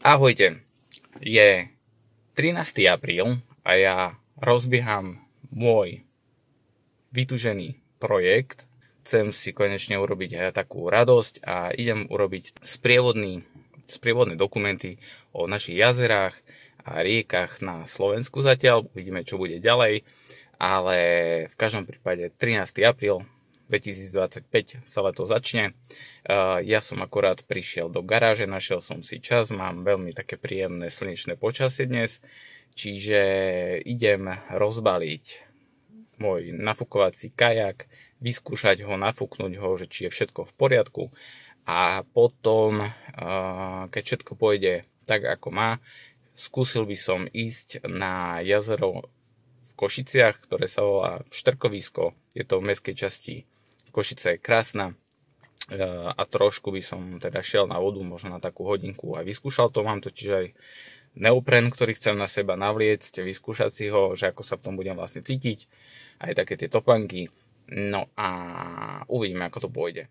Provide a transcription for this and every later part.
Ahojte, je 13. apríl a ja rozbieham môj vytúžený projekt. Chcem si konečne urobiť takú radosť a idem urobiť sprievodné dokumenty o našich jazerách a riekach na Slovensku zatiaľ. Uvidíme, čo bude ďalej, ale v každom prípade 13. apríl 2025 sa leto začne. Ja som akorát prišiel do garáže, našiel som si čas, mám veľmi také príjemné slnečné počasie dnes, čiže idem rozbaliť môj nafukovací kajak, vyskúšať ho, nafúknuť ho, že či je všetko v poriadku a potom, keď všetko pôjde tak, ako má, skúsil by som ísť na jazero v Košiciach, ktoré sa volá Štrkovisko. Je to v mestskej časti. Košice je krásna a trošku by som teda šiel na vodu, možno na takú hodinku a vyskúšal to. Mám totiž aj neopren, ktorý chcem na seba navliecť, vyskúšať si ho, že ako sa v tom budem vlastne cítiť, aj také tie topánky. No a uvidíme, ako to pôjde.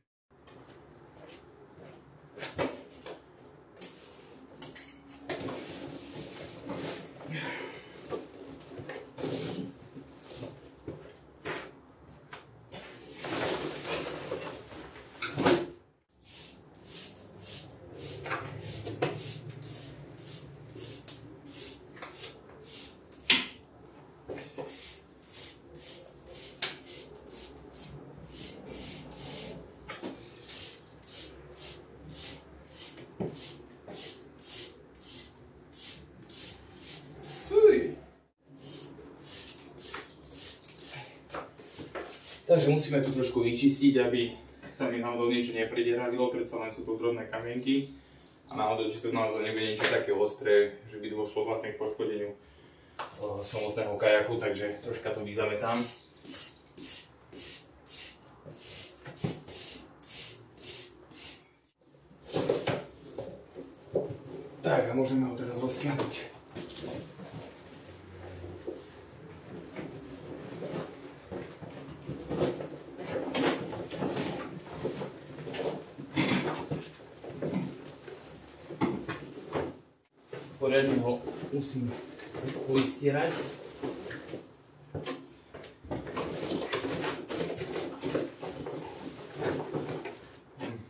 Takže musíme tu trošku vyčistiť, aby sa mi náhodou niečo neprederavilo, predsa len sú tu drobné kamienky a náhodou, či to naozaj nebude niečo také ostré, že by došlo vlastne k poškodeniu samotného kajaku, takže troška to vyzametám. Tak a môžeme ho teraz roztiahnuť. Poriadne ho musím vystierať.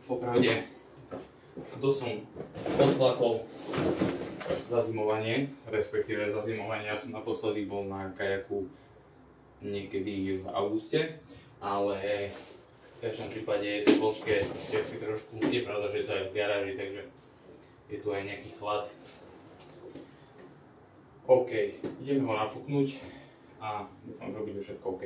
Popravde, to som odflakol zazimovanie, respektíve zazimovanie. Ja som naposledy bol na kajaku niekedy v auguste, ale v každom prípade je to vlhké, ešte si trošku, je pravda, že je to aj v garáži, takže je tu aj nejaký chlad. OK, ideme ho nafúknuť a dúfam, že bude všetko OK.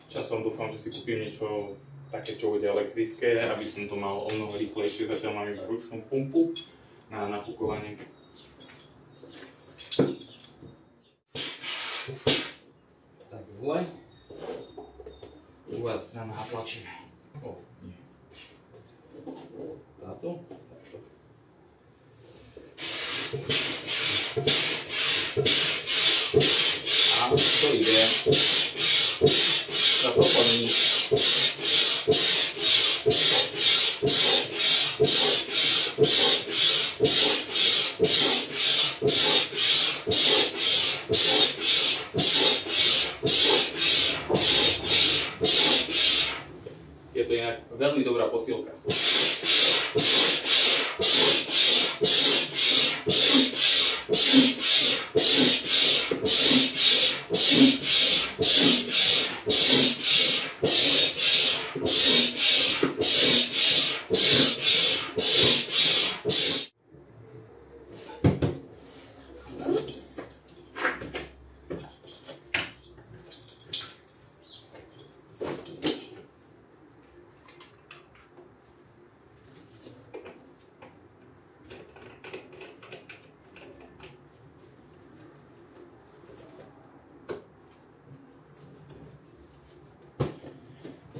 Časom dúfam, že si kúpim niečo také, čo bude elektrické, aby som to mal o mnoho rýchlejšie. Zatiaľ mám iba ručnú pumpu na nafúkovanie. Tak zle. Druhá strana a tlačíme. O, nie. Táto. A to ide. Za to plní. Je to inak veľmi dobrá posilka.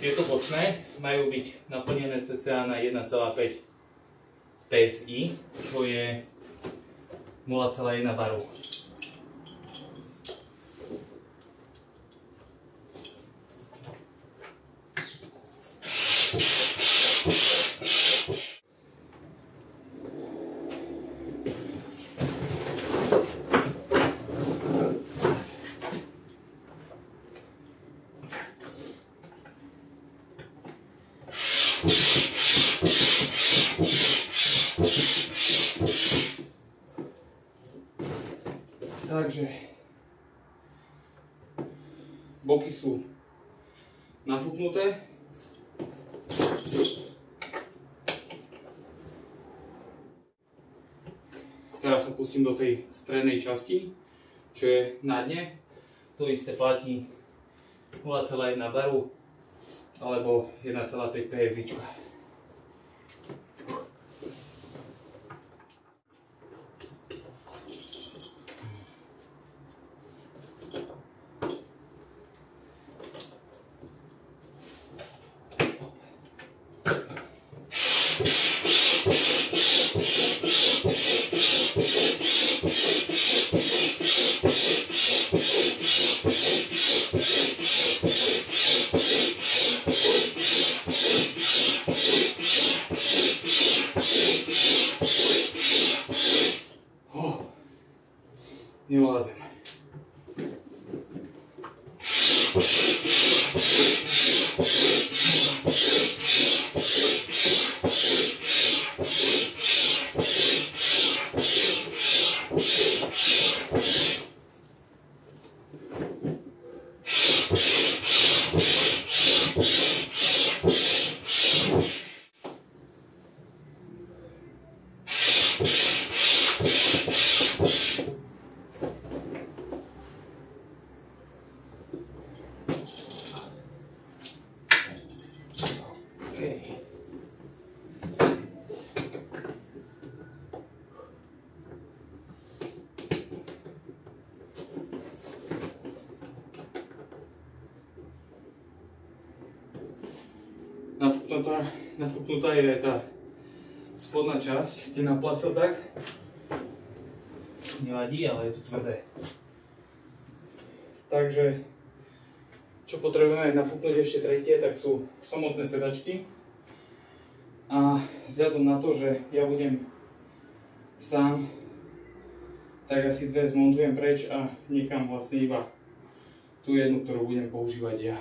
Tieto bočné majú byť naplnené cca na 1,5 PSI, čo je 0,1 baru. Takže boky sú nafúknuté. Teraz sa pustím do tej strednej časti, čo je na dne. To isté platí 0,1 baru alebo 1,5 PSI. Nevládzem. Nafúknutá je aj tá spodná časť, kde naplasel tak. Nevadí, ale je to tvrdé. Takže, čo potrebujeme nafúknuť ešte tretie, tak sú samotné sedačky. A vzhľadom na to, že ja budem sám, tak asi dve zmontujem preč a nechám vlastne iba tú jednu, ktorú budem používať ja.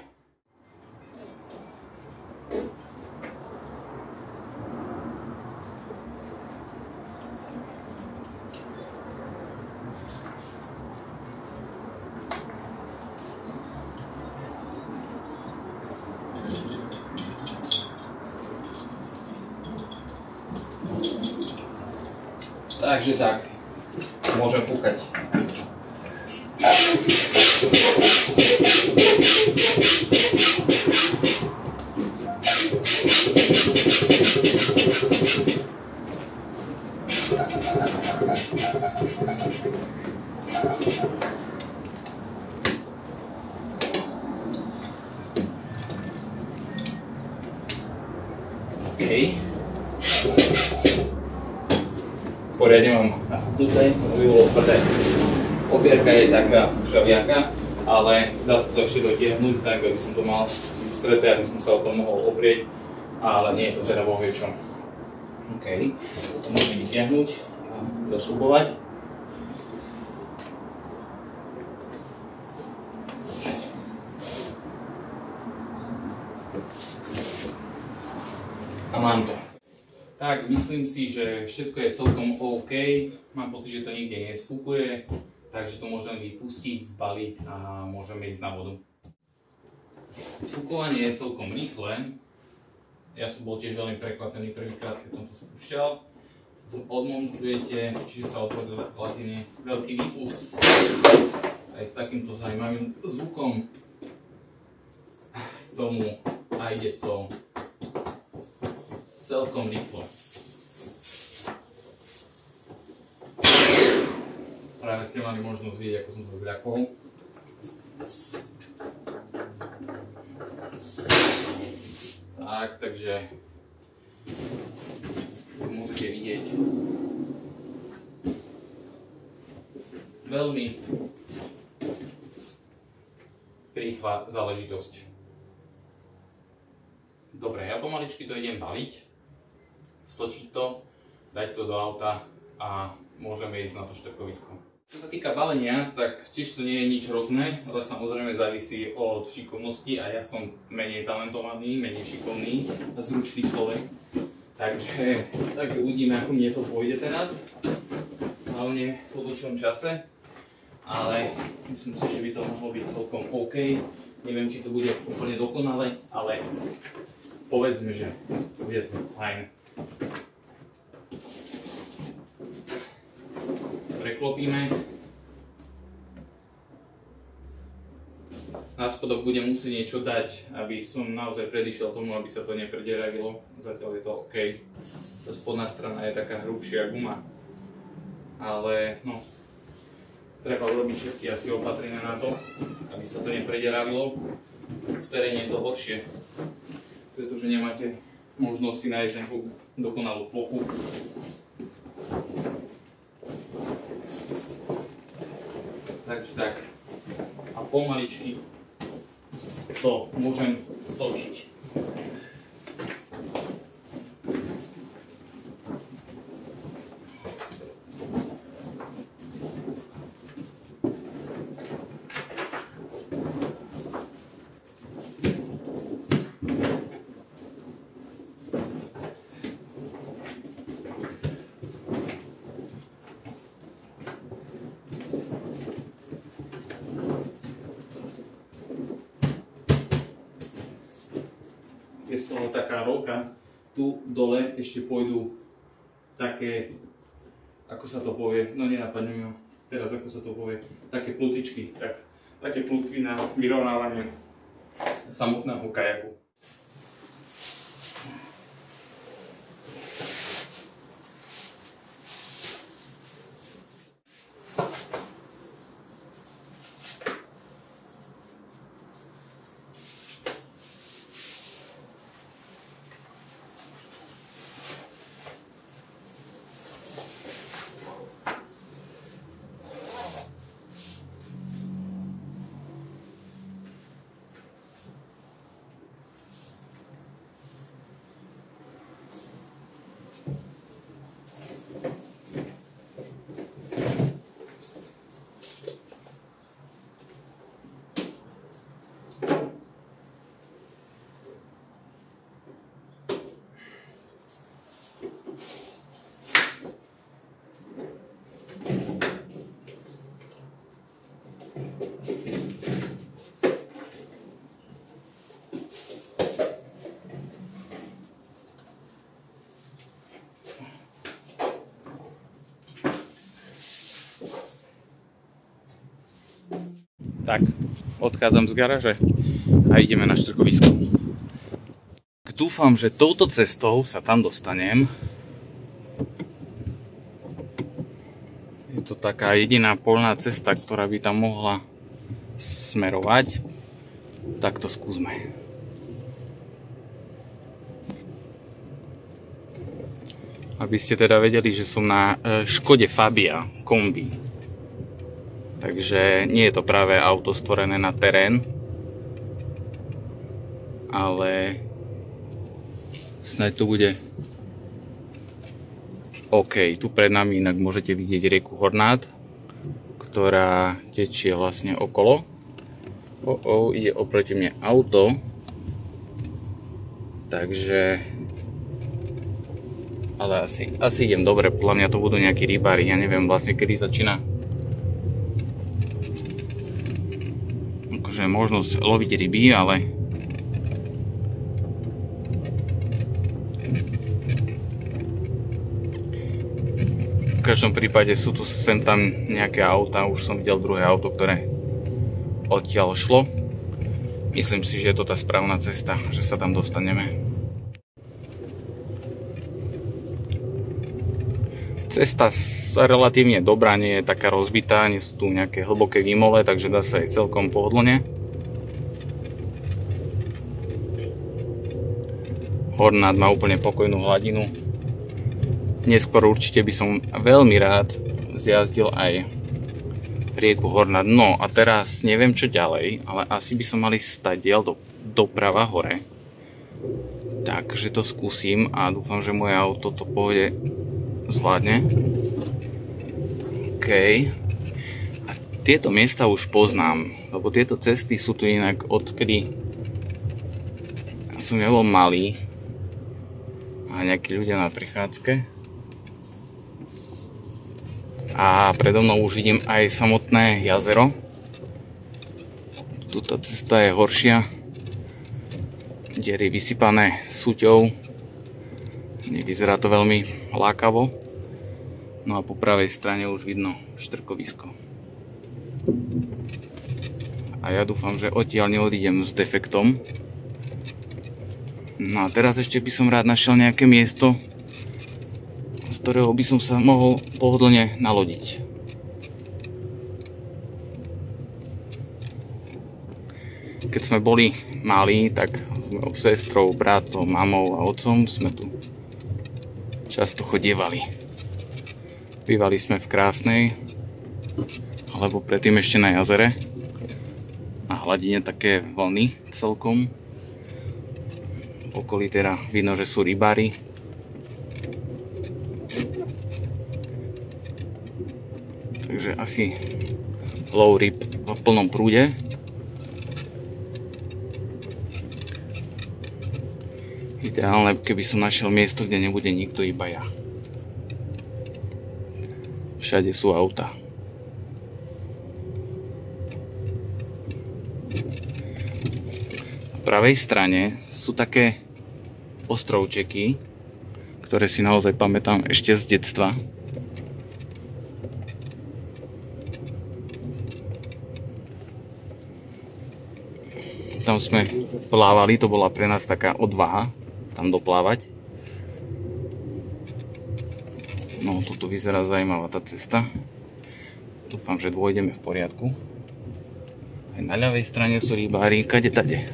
Takže tak, môžem púkať. OK. Poriadne mám nafúknuté, aby bolo tvrdé. Opierka je taká všelijaká, ale dá sa to ešte dotiahnuť, tak aby som to mal streté, aby som sa o tom mohol oprieť, ale nie je to teda vo väčšom. OK, to môžem vytiahnuť a zašrubovať. A mám to. Tak, myslím si, že všetko je celkom OK. Mám pocit, že to nikde neskúkuje, takže to môžem vypustiť, zbaliť a môžeme ísť na vodu. Fúkovanie je celkom rýchle. Ja som bol tiež veľmi prekvapený prvýkrát, keď som to spúšťal. Odmontujete, čiže sa otvorí platine veľký výpust. Aj s takýmto zaujímavým zvukom k tomu a ide to celkom rýchlo. Práve ste mali možnosť vidieť, ako som sa zľakol. Tak, takže môžete vidieť, veľmi rýchla záležitosť. Dobre, ja pomaličky to idem baliť, stočiť to, dať to do auta a môžeme ísť na to štrkovisko. Čo sa týka balenia, tak tiež to nie je nič hrozné, ale samozrejme závisí od šikovnosti a ja som menej talentovaný, menej šikovný a zručný človek. Takže uvidíme, ako mne to pôjde teraz, hlavne po dlhšom čase, ale myslím si, že by to mohlo byť celkom OK. Neviem, či to bude úplne dokonalé, ale povedzme, že bude to fajn. Preklopíme. Na spodok budem musieť niečo dať, aby som naozaj predišiel tomu, aby sa to neprederavilo. Zatiaľ je to OK. Tá spodná strana je taká hrubšia guma. Ale no, treba urobiť všetky asi opatrenia na to, aby sa to neprederavilo. V teréne je to horšie, pretože nemáte možnosť si nájsť nejakú dokonalú plochu. Takže tak. A pomaličky to môžem stočiť. Je z toho taká rolka, tu dole ešte pôjdu také, ako sa to povie, no nenapadne mi teraz, ako sa to povie, také plutičky, také plutvy na vyrovnávanie samotného kajaku. Tak, odchádzam z garáže a ideme na štrkovisko. Dúfam, že touto cestou sa tam dostanem. Je to taká jediná poľná cesta, ktorá by tam mohla smerovať. Tak to skúsme. Aby ste teda vedeli, že som na Škode Fabia kombi. Takže nie je to práve auto stvorené na terén, ale snáď to bude OK. Tu pred nami inak môžete vidieť rieku Hornát, ktorá tečie vlastne okolo. Ide oproti mne auto, takže ale asi idem dobre, podľa mňa to budú nejakí rybári, ja neviem vlastne kedy začína akože možnosť loviť ryby, ale v každom prípade sú tu sem tam nejaké auta, už som videl druhé auto, ktoré odtiaľ šlo. Myslím si, že je to tá správna cesta, že sa tam dostaneme. Cesta relatívne dobrá, nie je taká rozbitá, nie sú tu nejaké hlboké výmole, takže dá sa aj celkom pohodlne. Hornát má úplne pokojnú hladinu. Neskôr určite by som veľmi rád zjazdil aj rieku Horná. No a teraz neviem čo ďalej, ale asi by som mali stadiel doprava hore. Takže to skúsim a dúfam, že moje auto to pohode zvládne. OK. A tieto miesta už poznám, lebo tieto cesty sú tu inak odkedy som nebol malý a nejakí ľudia na prichádzke. A predo mnou už vidím aj samotné jazero. Tuto cesta je horšia. Diery vysypané súťou. Nevyzerá to veľmi lákavo. No a po pravej strane už vidno štrkovisko. A ja dúfam, že odtiaľ neodídem s defektom. No a teraz ešte by som rád našiel nejaké miesto, z ktorého by som sa mohol pohodlne nalodiť. Keď sme boli malí, tak s mojou sestrou, bratom, mamou a otcom sme tu často chodievali. Bývali sme v Krásnej, alebo predtým ešte na jazere. Na hladine také vlny celkom. V okolí teda vidno, že sú rybári. Takže asi lov ryb v plnom prúde. Ideálne, keby som našiel miesto, kde nebude nikto, iba ja. Všade sú auta. Na pravej strane sú také ostrovčeky, ktoré si naozaj pamätám ešte z detstva. Tam sme plávali, to bola pre nás taká odvaha tam doplávať. No, tuto vyzerá zaujímavá tá cesta. Dúfam, že dôjdeme v poriadku. Aj na ľavej strane sú rybári, kade tade.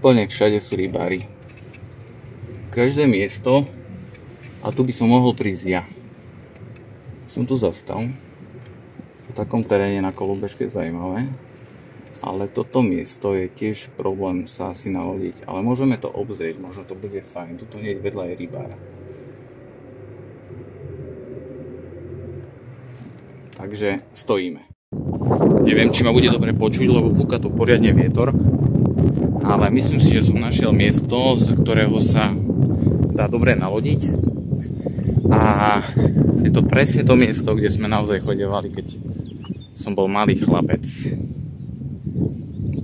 Úplne všade sú rybári. Každé miesto, a tu by som mohol prísť ja. Som tu zastal. V takom teréne na kolobežke zaujímavé. Ale toto miesto je tiež problém sa asi nalodiť. Ale môžeme to obzrieť, možno to bude fajn. Tuto hneď vedľa je rybár. Takže stojíme. Neviem, či ma bude dobre počuť, lebo fúka tu poriadne vietor. Ale myslím si, že som našiel miesto, z ktorého sa dá dobre nalodiť. A je to presne to miesto, kde sme naozaj chodevali, keď som bol malý chlapec.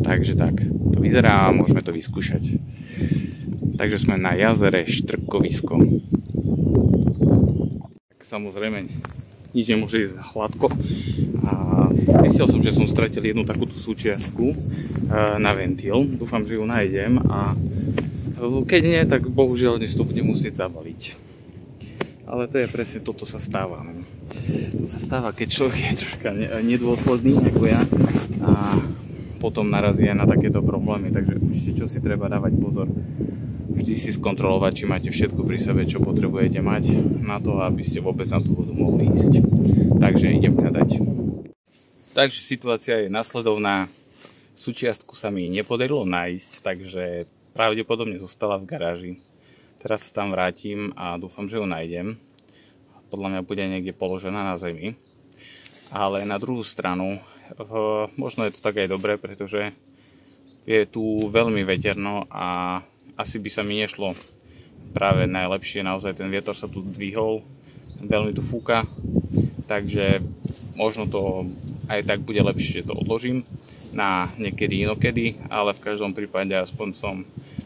Takže tak, to vyzerá a môžeme to vyskúšať. Takže sme na jazere Štrkovisko. Tak samozrejme, nič nemôže ísť hladko. A zistil som, že som stratil jednu takúto súčiastku na ventil. Dúfam, že ju nájdem a keď nie, tak bohužiaľ dnes to budem musieť zabaliť. Ale to je presne toto sa stáva. To sa stáva, keď človek je troška nedôsledný ako ja a potom narazí aj na takéto problémy. Takže určite čo si treba dávať pozor. Vždy si skontrolovať, či máte všetko pri sebe, čo potrebujete mať na to, aby ste vôbec na tú vodu mohli ísť. Takže idem hľadať. Takže situácia je nasledovná. Súčiastku sa mi nepodarilo nájsť, takže pravdepodobne zostala v garáži. Teraz sa tam vrátim a dúfam, že ju nájdem. Podľa mňa bude niekde položená na zemi. Ale na druhú stranu, možno je to tak aj dobré, pretože je tu veľmi veterno a asi by sa mi nešlo práve najlepšie. Naozaj ten vietor sa tu dvihol, veľmi tu fúka, takže možno to aj tak bude lepšie, že to odložím na niekedy inokedy, ale v každom prípade aspoň som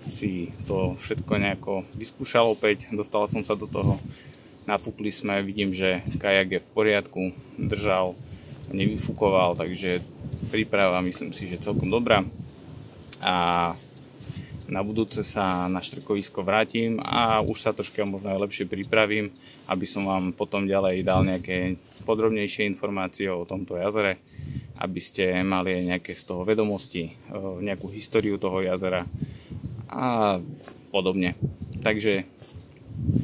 si to všetko nejako vyskúšal opäť, dostal som sa do toho, nafúkli sme, vidím, že kajak je v poriadku, držal, nevyfúkoval, takže príprava myslím si, že celkom dobrá. A na budúce sa na štrkovisko vrátim a už sa troška možno aj lepšie pripravím, aby som vám potom ďalej dal nejaké podrobnejšie informácie o tomto jazere, aby ste mali aj nejaké z toho vedomosti, nejakú históriu toho jazera a podobne. Takže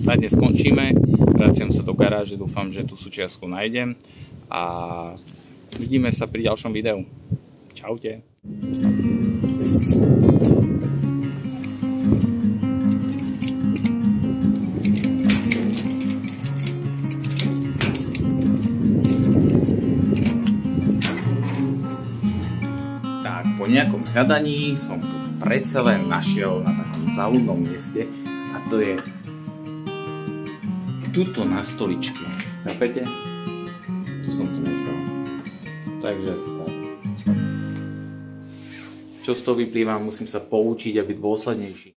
na dnes skončíme, vraciam sa do garáže, dúfam, že tú súčiastku nájdem a vidíme sa pri ďalšom videu. Čaute. Tak, po nejakom hľadaní som tu predsa len našiel na takom záľudnom mieste a to je tuto na stoličke. Chápete? Tu som to nechal. Takže asi tak. Čo z toho vyplýva, musím sa poučiť a byť dôslednejší.